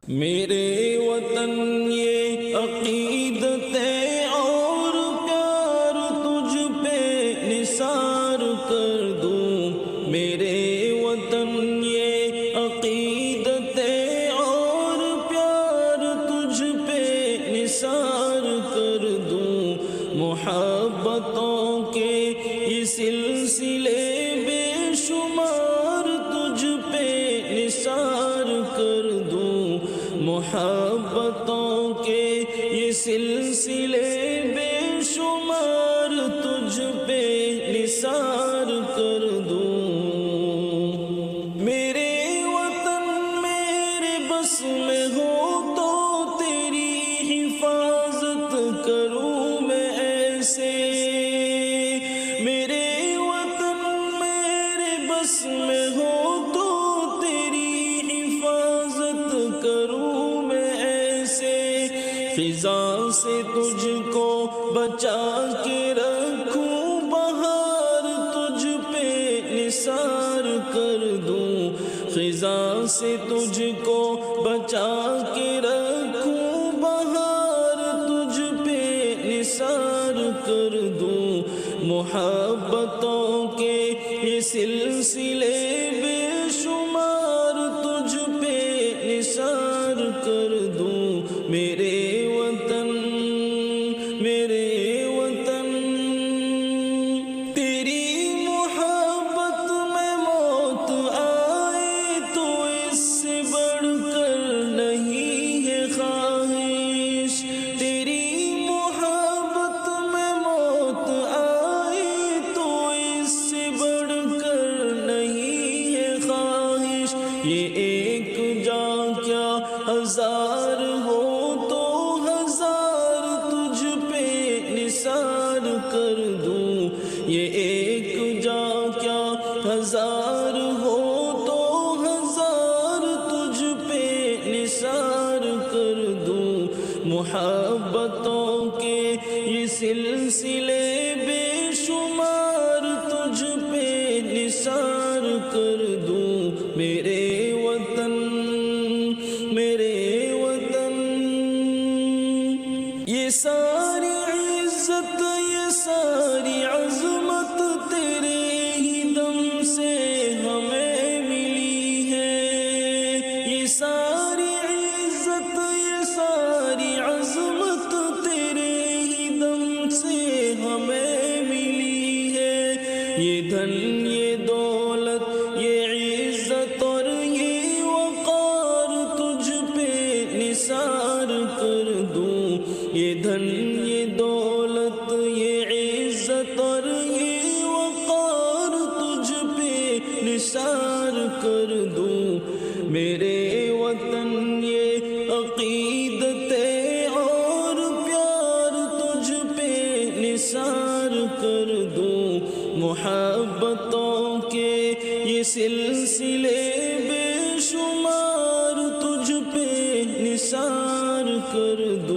میرے وطن یہ عقیدتیں اور پیار تجھ پہ نثار کر دوں، میرے وطن یہ عقیدتیں اور پیار تجھ پہ نثار کر دوں، محبتوں کے یہ سلسلے بے شمار تجھ پہ نثار کر دوں، محبتوں کے یہ سلسلے بے شمار تجھ پہ نثار کر دوں۔ میرے وطن میرے بس میں ہو تو تیری حفاظت کروں میں ایسے، میرے وطن میرے بس میں ہو تو تیری حفاظت کروں میں ایسے، خزاں سے تجھ کو بچا کے رکھوں، بہار تجھ پہ نثار کر دوں، خزاں سے تجھ کو بچا کے رکھوں، بہار تجھ پہ نثار کر دوں، محبتوں کے یہ سلسلے بے شمار تجھ پہ نثار کر دوں، میرے وطن میرے وطن۔ تیری محبت میں موت آئے تو اس سے بڑھ کر نہیں ہے خواہش، تیری محبت میں موت آئے تو اس سے بڑھ کر نہیں ہے خواہش، یہ ایک جاں کیا ہزار ہو تو ہزار تجھ پہ نثار کر دوں، یہ ایک جاں کیا ہزار ہو تو ہزار تجھ پہ نثار کر دوں، محبتوں کے یہ سلسلے بے شمار تجھ پہ نثار کر دوں، میرے وطن میرے وطن۔ یہ ساری عزت یہ ساری عظمت تیرے ہی دم سے ہمیں ملی ہے، یہ ساری عزت یہ ساری عظمت تیرے ہی دم سے ہمیں ملی ہے، یہ دھن یہ دولت یہ عزت اور یہ وقار تجھ پہ نثار کر دوں، یہ دھن یہ دولت یہ عزت اور یہ وقار تجھ پہ نثار کر دوں، میرے وطن یہ عقیدتیں اور پیار تجھ پہ نثار کر دوں، محبتوں کے یہ سلسلے بے شمار تجھ پہ نثار کر دوں۔